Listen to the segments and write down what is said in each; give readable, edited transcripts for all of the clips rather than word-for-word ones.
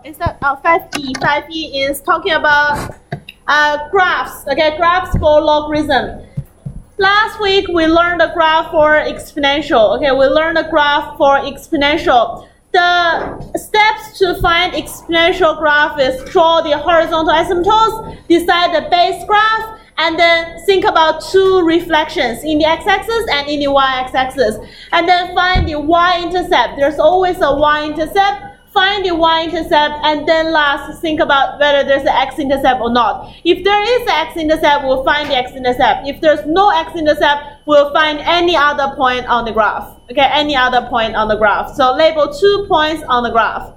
Is that 5E? 5E is talking about graphs. Okay, graphs for logarithm. Last week we learned the graph for exponential. Okay, we learned the graph for exponential. The steps to find exponential graph is draw the horizontal asymptotes, decide the base graph, and then think about two reflections in the x-axis and in the y-axis. And then find the y-intercept. There's always a y-intercept. Find the y-intercept, and then last, think about whether there's an x-intercept or not. If there is an x-intercept, we'll find the x-intercept. If there's no x-intercept, we'll find any other point on the graph. Okay, any other point on the graph. So label 2 points on the graph.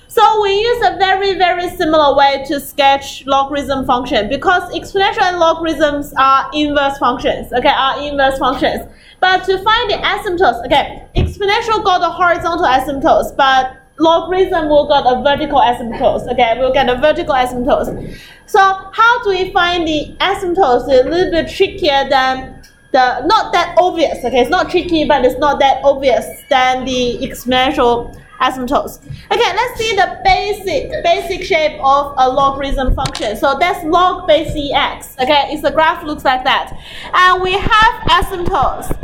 So we use a very, very similar way to sketch logarithm function because exponential and logarithms are inverse functions. Okay, are inverse functions. But to find the asymptotes, okay, exponential got the horizontal asymptotes, but logarithm will get a vertical asymptotes. Okay, we'll get a vertical asymptotes. So how do we find the asymptotes? It's a little bit trickier than the, not that obvious. Okay, it's not tricky, but it's not that obvious than the exponential asymptotes. Okay, let's see the basic shape of a logarithm function. So that's log base ex. Okay, it's the graph looks like that, and we have asymptotes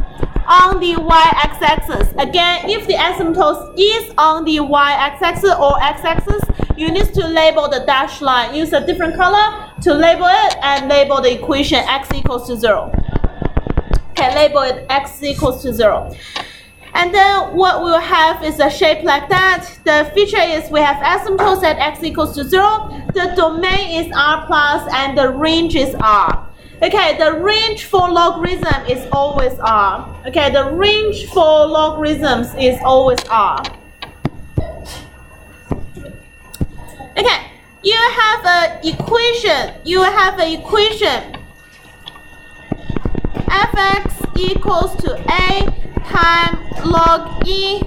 on the y-axis. Again, if the asymptote is on the y-axis or x-axis, you need to label the dashed line. Use a different color to label it and label the equation x equals to 0. Okay, label it x equals to 0. And then what we'll have is a shape like that. The feature is we have asymptotes at x equals to 0. The domain is r plus and the range is r. Okay, the range for logarithm is always r. Okay, the range for logarithms is always r. Okay, you have an equation. Fx equals to a times log e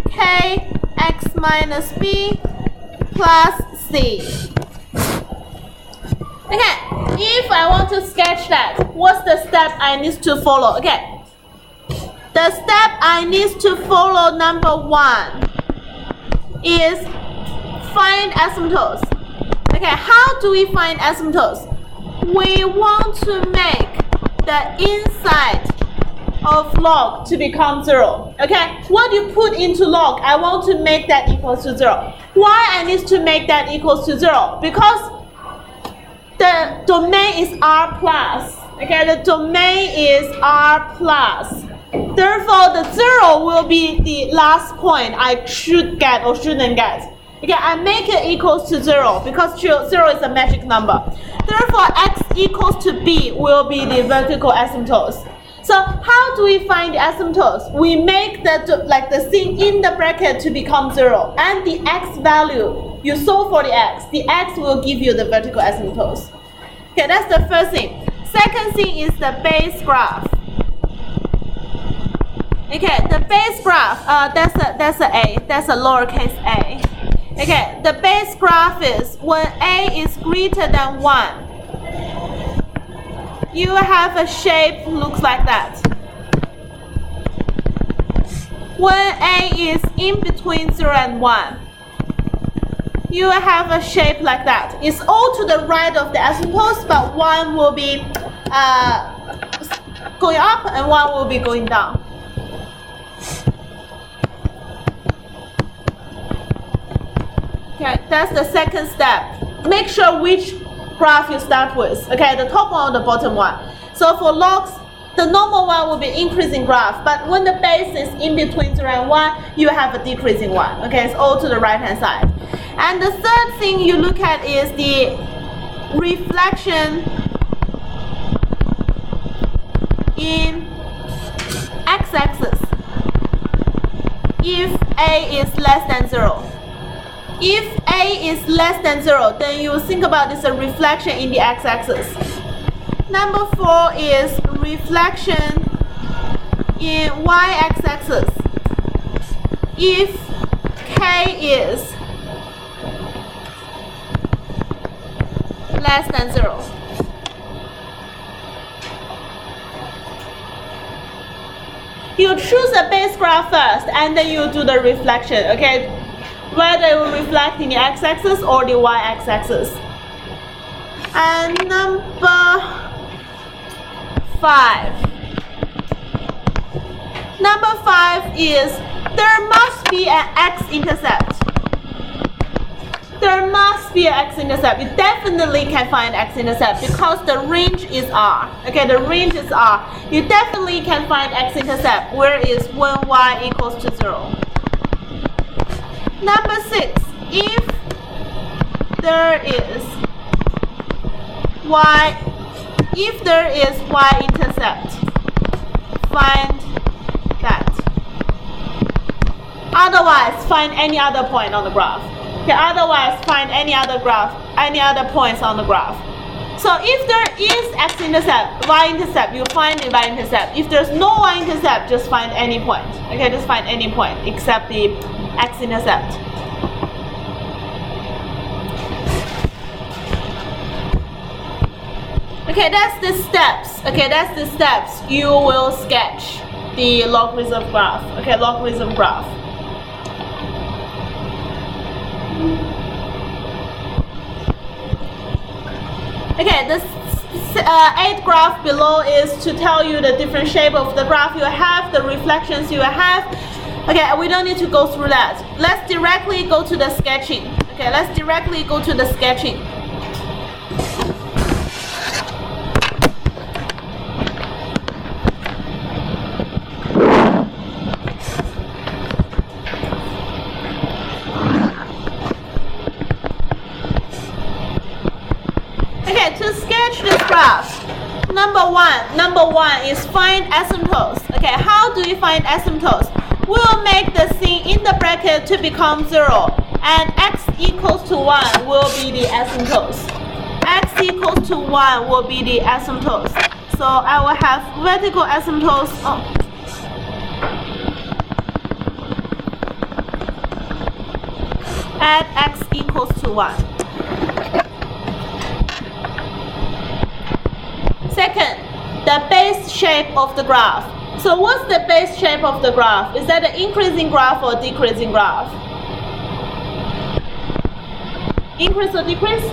k x minus b plus c. Okay, if I want to sketch that, what's the step I need to follow? Okay, the step I need to follow, number 1, is find asymptotes. Okay, how do we find asymptotes? We want to make the inside of log to become 0. Okay, what you put into log, I want to make that equals to 0. Why I need to make that equals to 0? Because the domain is r plus. Okay, the domain is r plus. Therefore, the 0 will be the last point I should get or shouldn't get. Okay, I make it equals to 0 because 0 is a magic number. Therefore, x equals to b will be the vertical asymptotes. So how do we find the asymptotes? We make the thing in the bracket to become 0, and the x value, you solve for the x will give you the vertical asymptotes. Okay, that's the first thing. Second thing is the base graph. Okay, the base graph, that's a lowercase a. Okay, the base graph is when a is greater than 1. You have a shape looks like that. When a is in between 0 and 1, you have a shape like that. It's all to the right of the asymptotes, but one will be going up and one will be going down. Okay, that's the second step. Make sure which graph you start with. Okay, the top one or the bottom one. So for logs, the normal one will be increasing graph, but when the base is in between 0 and 1, you have a decreasing one. Okay, it's all to the right hand side. And the third thing you look at is the reflection in x-axis if a is less than 0. If a is less than 0, then you think about this a reflection in the x-axis. Number 4 is reflection in y-axis if k is less than 0. You choose a base graph first, and then you do the reflection. Okay, whether it will reflect in the x-axis or the y-axis. And number 5. Number 5 is there must be an x-intercept. There must be an x-intercept. You definitely can find x-intercept because the range is R. Okay, the range is R. You definitely can find x-intercept where is when y equals to 0. Number 6, if there is y-intercept, find that. Otherwise, find any other point on the graph. Okay, otherwise find any other points on the graph. So if there is x-intercept, y-intercept, you find the y-intercept. If there's no y-intercept, just find any point. Okay, just find any point except the x-intercept. Okay, that's the steps. Okay, that's the steps you will sketch the logarithm graph. Okay, logarithm graph. Okay, this 8th graph below is to tell you the different shape of the graph you have, the reflections you have. Okay, we don't need to go through that. Let's directly go to the sketching. Okay, let's directly go to the sketching. Number one is find asymptotes. Okay, how do we find asymptotes? We'll make the thing in the bracket to become 0, and x equals to 1 will be the asymptotes. X equals to 1 will be the asymptotes. So I will have vertical asymptotes. At x equals to 1. Second, the base shape of the graph. So what's the base shape of the graph? Is that an increasing graph or decreasing graph? Increase or decrease?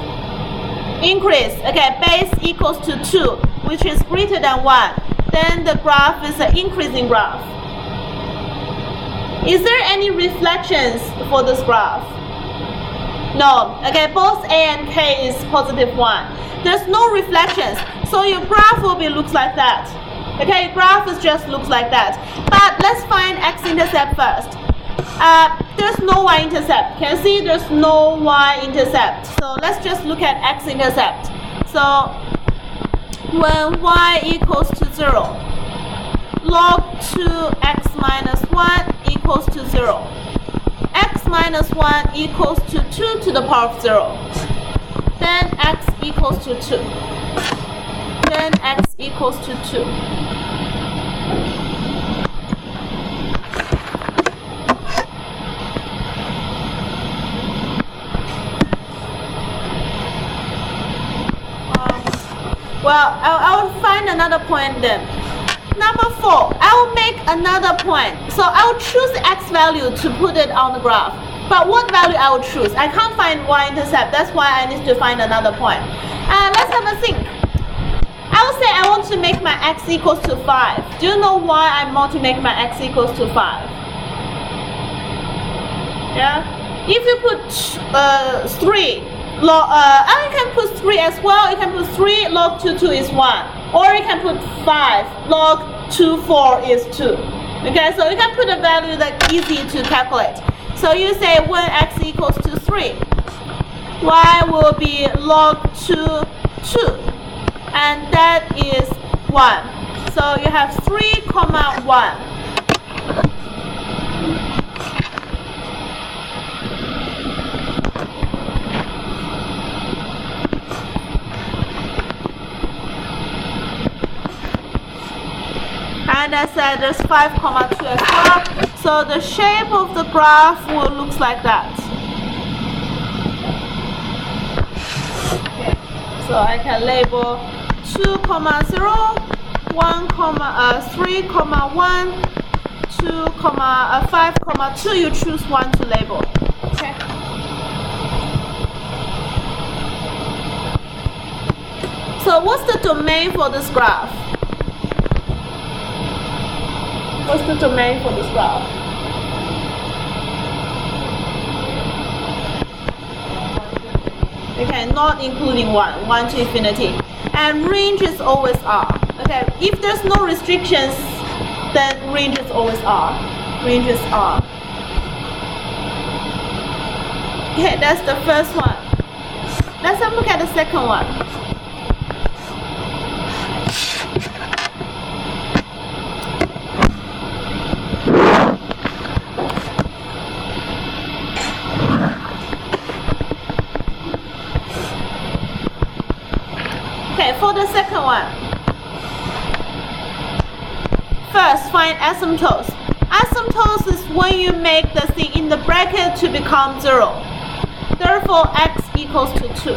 Increase. Okay, base equals to 2, which is greater than 1. Then the graph is an increasing graph. Is there any reflections for this graph? No. Okay, both A and K is positive 1. There's no reflections. So your graph will be looks like that. Okay, your graph is just looks like that. But let's find x-intercept first. There's no y-intercept. Can you see there's no y-intercept? So let's just look at x-intercept. So when y equals to 0, log 2x minus 1 equals to 0. X minus 1 equals to 2 to the power of 0. Then x equals to 2. Then x equals to 2. Well, I will find another point then. Number 4, I will make another point. So I will choose x value to put it on the graph. But what value I will choose? I can't find y-intercept. That's why I need to find another point. Let's have a think. I will say I want to make my x equals to 5. Do you know why I want to make my x equals to 5? Yeah? If you put 3, you can put 3 as well. You can put 3 log 2 is 1. Or you can put 5 log 2 4 is 2. Okay, so you can put a value that's easy to calculate. So you say when x equals to 3, y will be log 2 2. And that is 1. So you have 3, 1. And I said there's 5, 2 as well. So the shape of the graph will look like that. Okay. So I can label 2, 0, 1, 3, 1, 2, 5, 2. You choose one to label. Okay. what's the domain for this graph? What's the domain for this graph? Okay, not including 1 to infinity. And range is always R. Okay, if there's no restrictions, then range is always R. Range is R. Okay, that's the first one. Let's have a look at the second one. Okay, for the second one. First, find asymptotes. Asymptotes is when you make the thing in the bracket to become 0. Therefore, x equals to 2.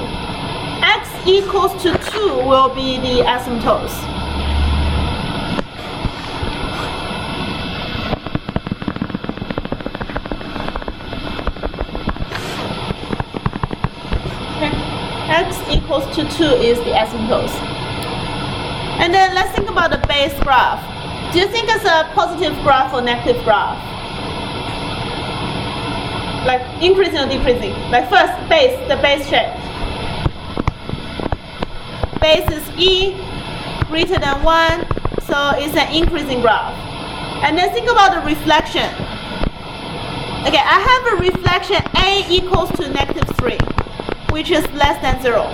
X equals to 2 will be the asymptotes. Okay. X equals to 2 is the asymptotes. And then let's think about the base graph. Do you think it's a positive graph or negative graph? Like increasing or decreasing? Like first, base, the base shape. Base is E greater than 1, so it's an increasing graph. And then think about the reflection. Okay, I have a reflection A equals to -3, which is less than 0.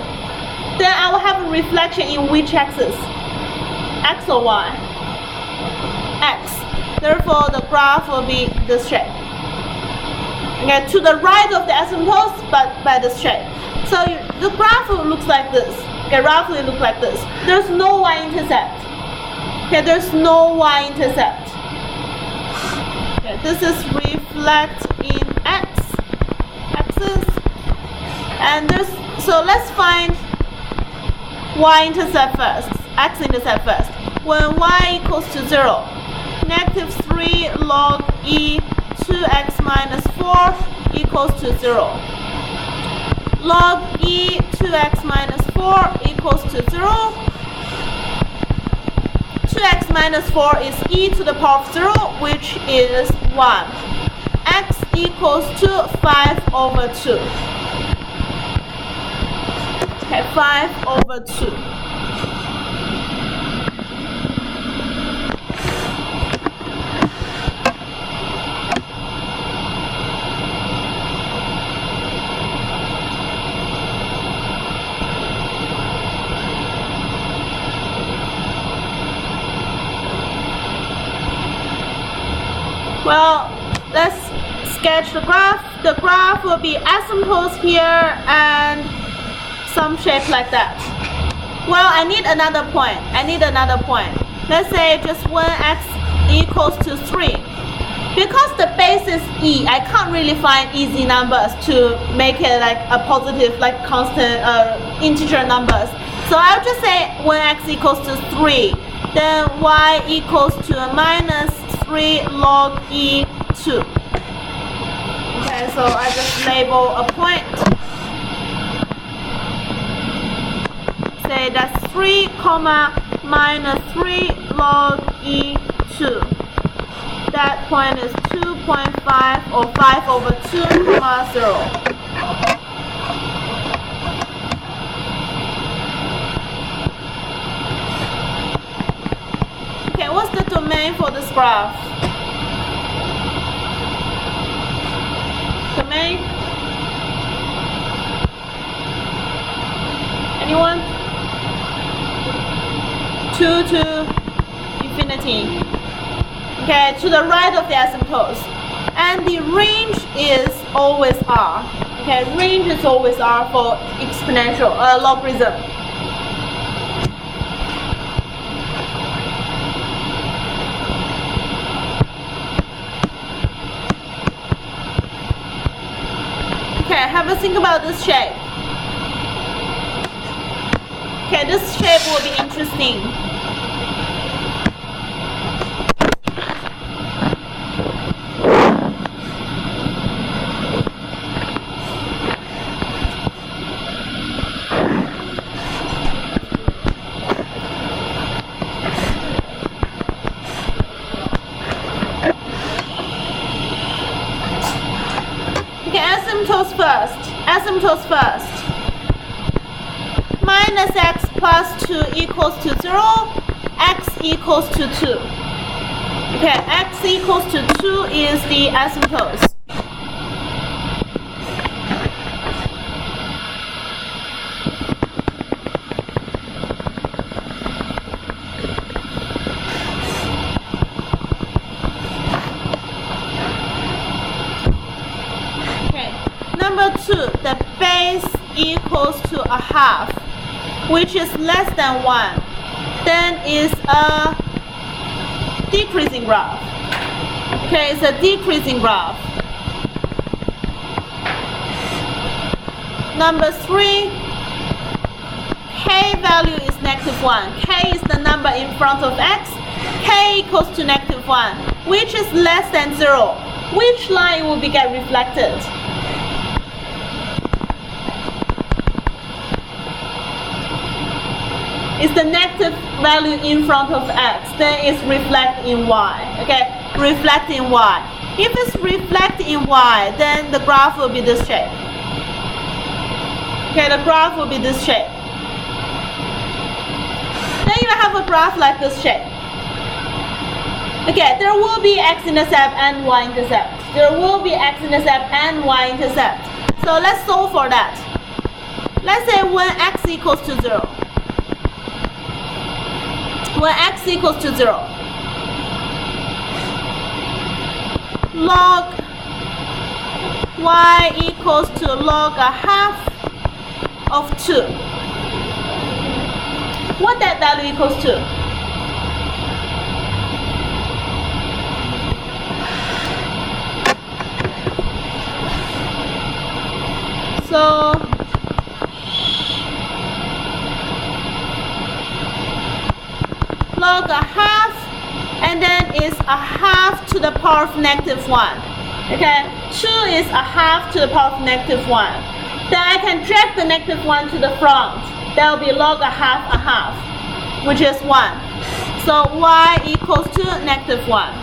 Then I will have a reflection in which axis? X or Y? X. Therefore, the graph will be this shape. Okay, to the right of the asymptotes, but by this shape. So the graph looks like this. Okay, roughly look like this. There's no y-intercept. Okay, there's no y-intercept. Okay, this is reflect in axis. And there's, so let's find y-intercept first, x-intercept first. When y equals to 0, -3 log E 2x minus 4 equals to 0. Log E 2x minus 4 equals to 0. 2x minus 4 is e to the power of 0, which is 1. X equals to 5 over 2. Okay, 5 over 2. Well, let's sketch the graph. The graph will be asymptotes here and some shape like that. Well, I need another point. Let's say just when x equals to 3. Because the base is e, I can't really find easy numbers to make it like a positive, like constant integer numbers. So I'll just say when x equals to 3, then y equals to a -3 log E 2. Okay, so I just label a point. Say that's 3, -3 log E 2. That point is 2.5 or 5 over 2, 0. Okay, what's the domain for this graph? Domain? Anyone? 2 to infinity. Okay, to the right of the asymptotes. And the range is always R. Okay, range is always R for exponential logarithm. Okay, have a think about this shape. Okay, this shape will be interesting. Asymptotes first. Minus x plus 2 equals to 0, x equals to 2. Okay, x equals to 2 is the asymptotes. Okay, number 2, the base equals to a half, which is less than 1, then is a decreasing graph. Okay, it's a decreasing graph. Number 3, k value is -1. K is the number in front of x. K equals to -1, which is less than 0. Which line will be get reflected? It's the negative value in front of x, then it's reflect in y. Okay, reflect in y. If it's reflect in y, then the graph will be this shape. Okay, the graph will be this shape. Then you have a graph like this shape. Okay, there will be x-intercept and y-intercept. There will be x-intercept and y-intercept. So let's solve for that. Let's say when x equals to 0. When x equals to 0, log y equals to log a half of 2. What that value equals to? So log a half, and then is a half to the power of -1. Okay, 2 is a half to the power of -1. Then I can drag the -1 to the front. That will be log a half, which is 1. So y equals to -1.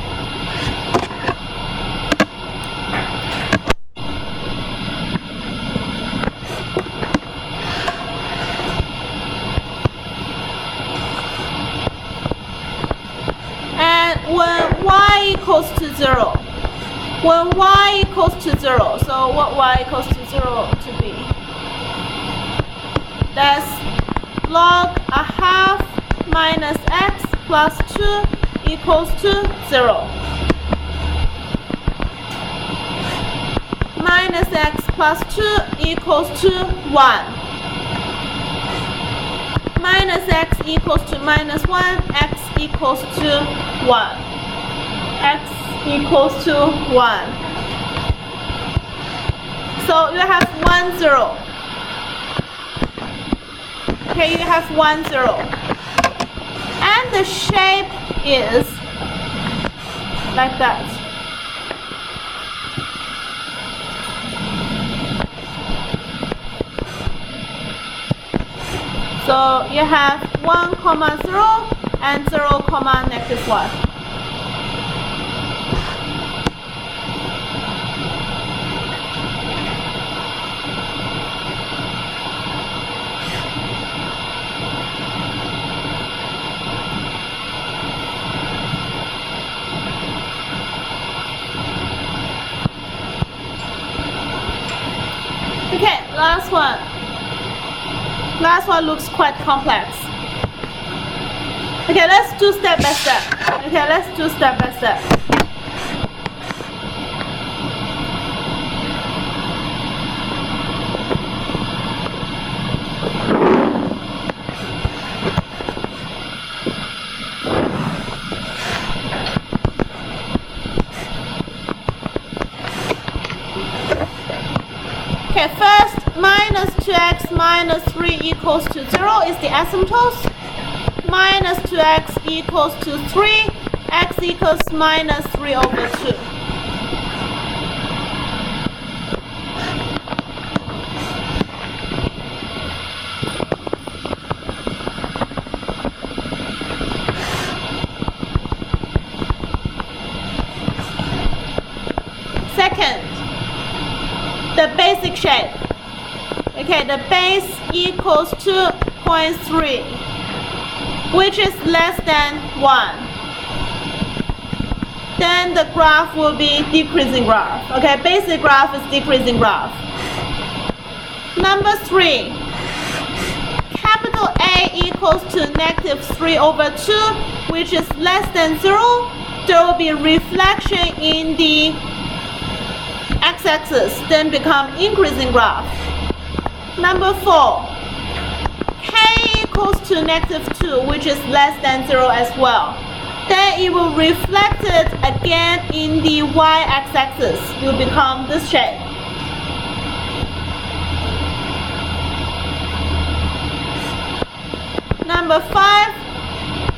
When y equals to 0, when y equals to 0, so what y equals to 0 to be? That's log a half minus x plus 2 equals to 0. Minus x plus 2 equals to 1. Minus x equals to -1, x equals to 1. X equals to 1. So you have 1, 0. Okay, you have 1, 0. And the shape is like that. So you have 1, 0 and 0, -1. Okay, last one. Last one looks quite complex. Okay, let's do step by step. Okay, let's do step by step. Okay, first, minus 2x minus 3 equals to 0 is the asymptotes. Minus 2x equals to 3, x equals minus 3 over 2. Second, the basic shape. Okay, the base equals to 0.3, which is less than 1. Then the graph will be decreasing graph. Okay, basic graph is decreasing graph. Number 3, capital A equals to -3/2, which is less than 0. There will be reflection in the x-axis, then become increasing graph. Number 4, K equals to -2, which is less than 0 as well. Then it will reflect it again in the y-axis. It will become this shape. Number 5,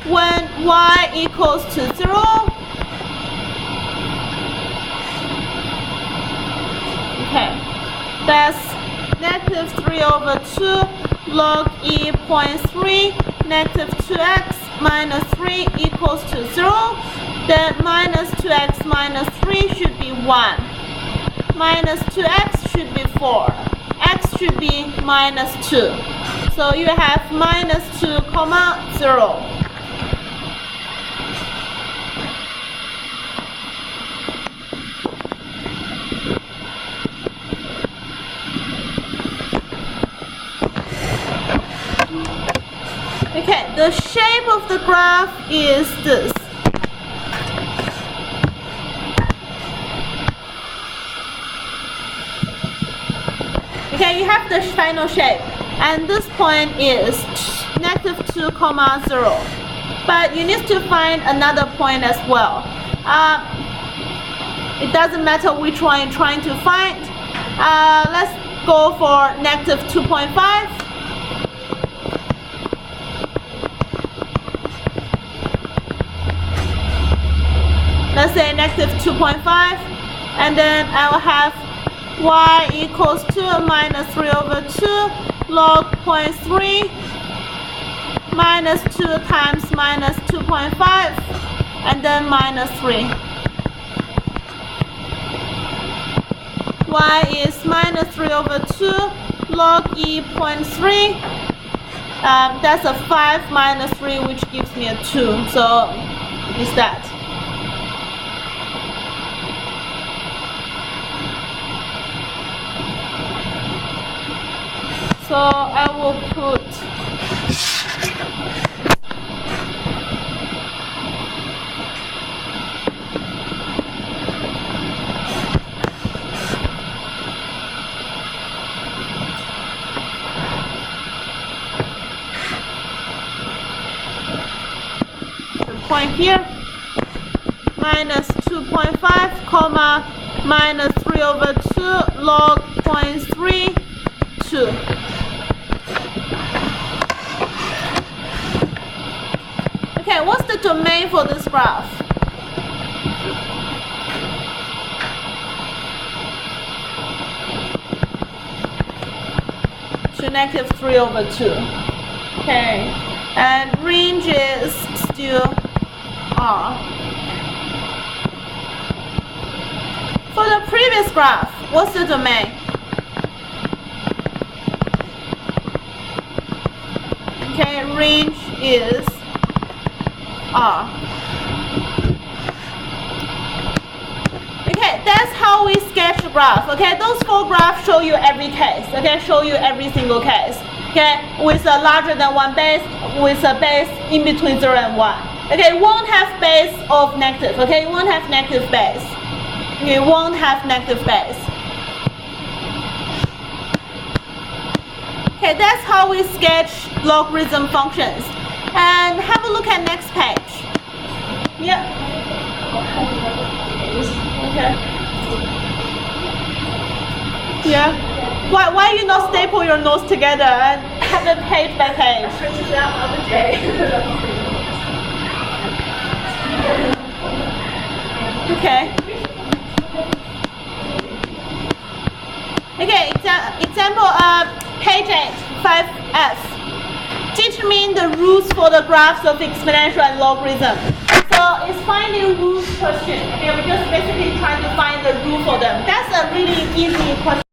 when y equals to 0, okay, that's -3/2 log e 0.3, -2x minus 3 equals to 0. Then minus 2x minus 3 should be 1. Minus 2x should be 4. X should be -2. So you have -2, 0. Okay, the shape of the graph is this. Okay, you have the final shape, and this point is -2, 0. But you need to find another point as well. It doesn't matter which one you're trying to find. Let's go for -2.5. Let's say -2.5, and then I will have y equals to -3/2 log 0.3 minus 2 times -2.5, and then -3. Y is -3/2 log e 0.3. That's a 5 minus 3, which gives me a 2. So it's that. So I will put the point here, -2.5, comma, -3/2 log 0.3, 2. Okay, what's the domain for this graph? To -3/2. Okay, and range is still R. For the previous graph, what's the domain? Okay, range is R. Okay, that's how we sketch the graph. Okay, those 4 graphs show you every case. Okay, show you every single case. Okay, with a larger than 1 base, with a base in between 0 and 1. Okay, it won't have base of negative. Okay, it won't have negative base. Okay, it won't have negative base. Okay, that's how we sketch logarithm functions. And have a look at next page. Yeah. Okay. Yeah. Why you not staple your notes together and have it page by page? I printed it out the other day. Okay. Okay, example page 8, 5F. Determine the roots for the graphs of exponential and logarithm. So it's finding roots question. Okay, we're just basically trying to find the root for them. That's a really easy question.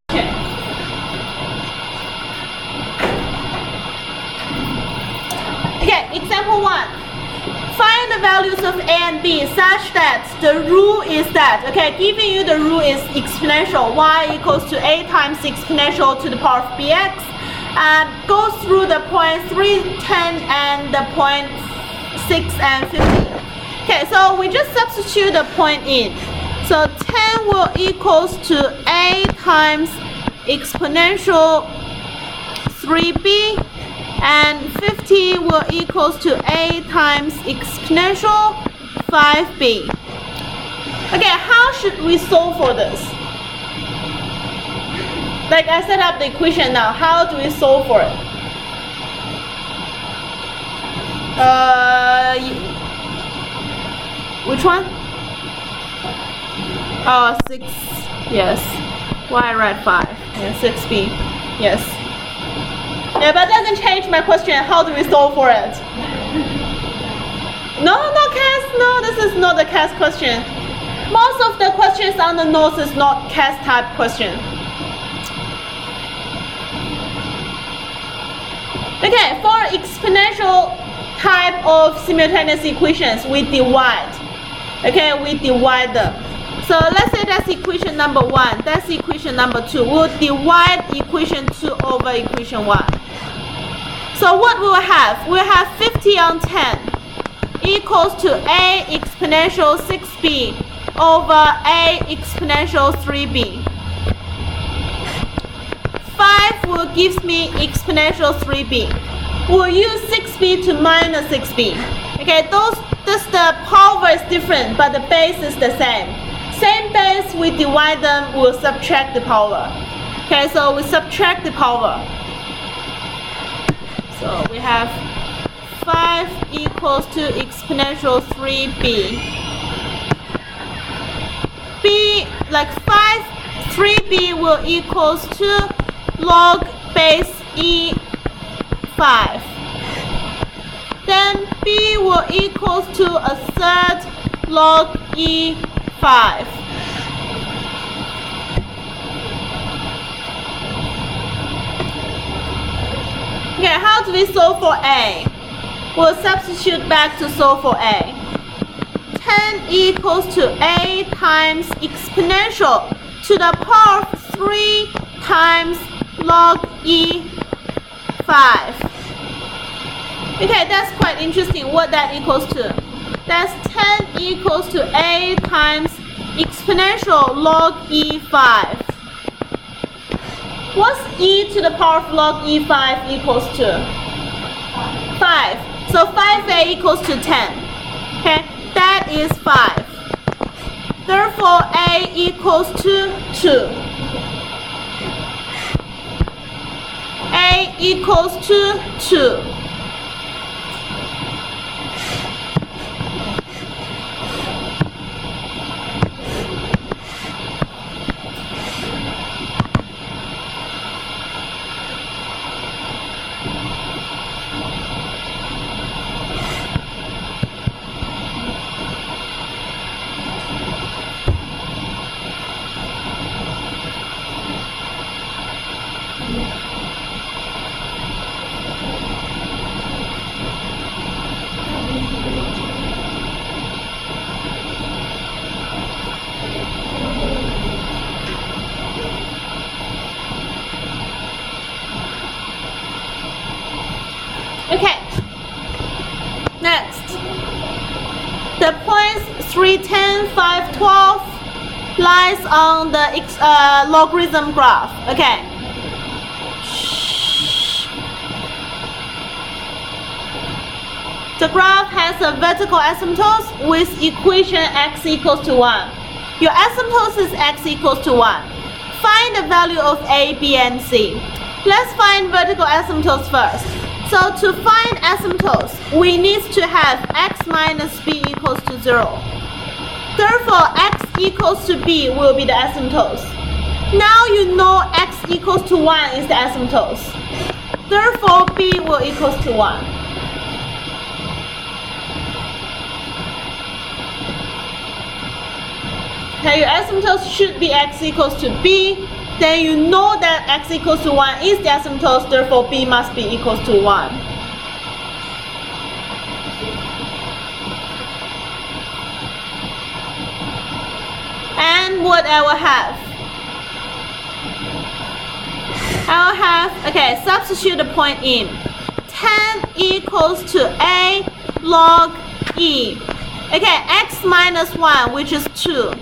example 1. Find the values of a and b such that the rule is that, okay, giving you the rule is exponential, y equals to a times exponential to the power of bx, and go through the point 3, 10, and the point 6 and 15. Okay, so we just substitute the point in. So 10 will equals to a times exponential 3b, and 50 will equals to a times exponential 5b. Okay, how should we solve for this? Like I set up the equation now, how do we solve for it? Which one? Oh, 6, yes. Why I write 5? Yeah, 6b, yes. Yeah, but that doesn't change my question. How do we solve for it? No, this is not the CAS question. Most of the questions on the notes is not CAS type question. Okay, for exponential type of simultaneous equations, we divide. Okay, we divide them. So let's say that's equation number 1, that's equation number 2. We'll divide equation 2 over equation 1. So what we'll have? We'll have 50 on 10 equals to a exponential 6b over a exponential 3b. 5 will give me exponential 3b. We'll use 6b to minus 6b. Okay, the power is different, but the base is the same. Same base, we divide them, we'll subtract the power. Okay, so we subtract the power. So we have 5 equals to exponential 3b. B, like 3b will equals to log base E5. Then b will equals to a third log E5. Okay, how do we solve for a? We'll substitute back to solve for a. 10 equals to a times exponential to the power of 3 times log E5. Okay, that's quite interesting what that equals to. That's 10 equals to a times exponential log E5. What's e to the power of log E5 equals to? 5. So 5a equals to 10. Okay, that is 5. Therefore, a equals to 2. A equals to 2. Okay, next, the points 3, 10, 5, 12 lies on the logarithm graph. Okay. The graph has a vertical asymptote with equation x equals to 1. Your asymptote is x equals to 1. Find the value of a, b, and c. Let's find vertical asymptotes first. So to find asymptotes, we need to have x minus b equals to 0. Therefore, x equals to b will be the asymptotes. Now you know x equals to 1 is the asymptotes. Therefore, b will equals to 1. Okay, your asymptotes should be x equals to b. Then you know that x equals to 1 is the asymptote, therefore b must be equals to 1. And what I will have? I will have, okay, substitute the point in. 10 equals to A log E. Okay, x minus 1, which is 2,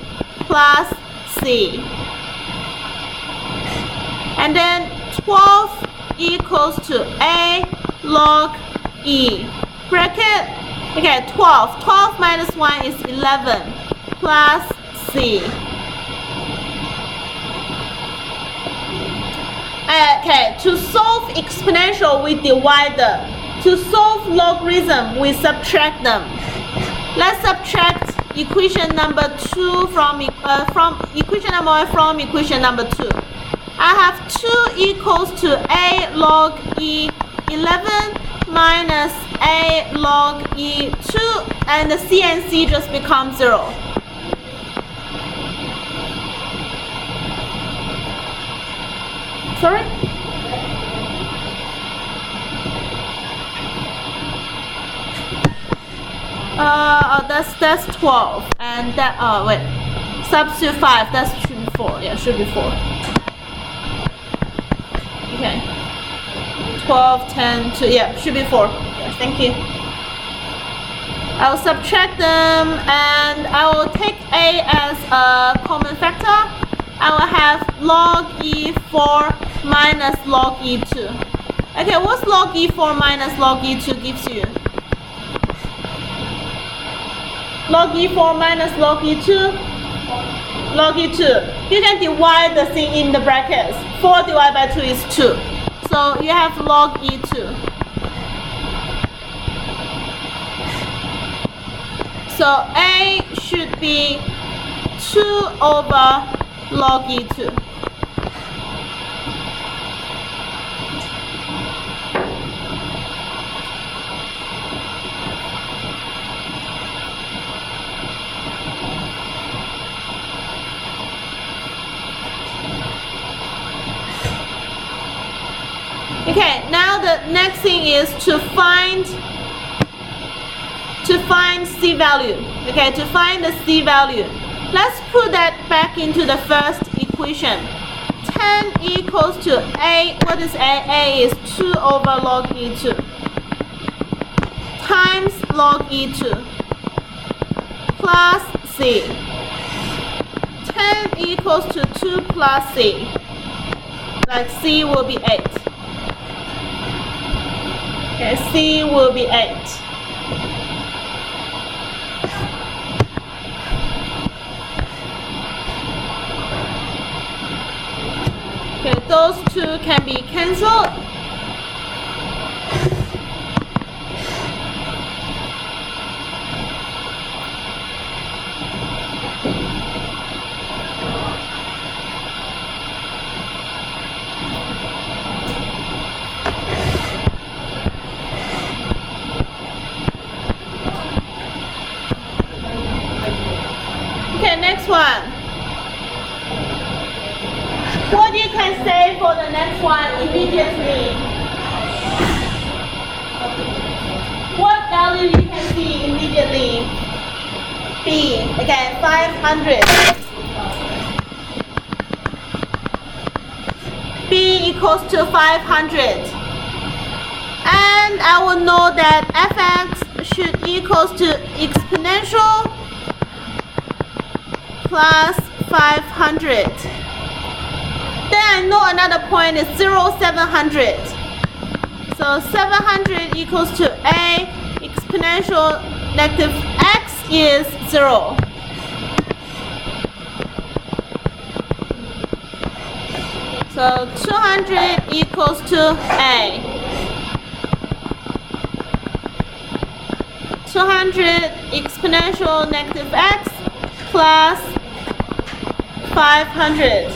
plus C. And then 12 equals to A log E. Bracket, okay, 12. 12 minus 1 is 11, plus C. Okay, to solve exponential, we divide them. To solve logarithm, we subtract them. Let's subtract equation number 2 from equation number 1 from equation number 2. I have 2 equals to A log E 11 minus A log E 2, and the C and C just become 0. Sorry? That's 12, and that wait, substitute 5. That should be 4. Yeah, should be 4. Okay. 12, 10, 2. Yeah, should be 4. Yes, thank you. I'll subtract them, and I will take A as a common factor. I will have log E4 minus log E2. Okay, what's log E4 minus log E2 gives you? Log E4 minus log E2? Log E2. You can divide the thing in the brackets. 4 divided by 2 is 2. So you have log E2. So A should be 2 over log E2. Okay, now the next thing is to find C value. Okay, to find the C value. Let's put that back into the first equation. 10 equals to A. What is A? A is 2 over log E2 times log E2 plus C. 10 equals to 2 plus C. Like C will be 8. Okay, C will be 8. Okay, those two can be cancelled. Okay, next one. What you can say for the next one immediately? What value you can see immediately? B. Again, 500. B equals to 500. And I will know that fx should equals to exponential plus 500. Then I know another point is 0, 700. So 700 equals to A exponential negative x is 0. So 200 equals to A. 200 exponential negative x plus 500.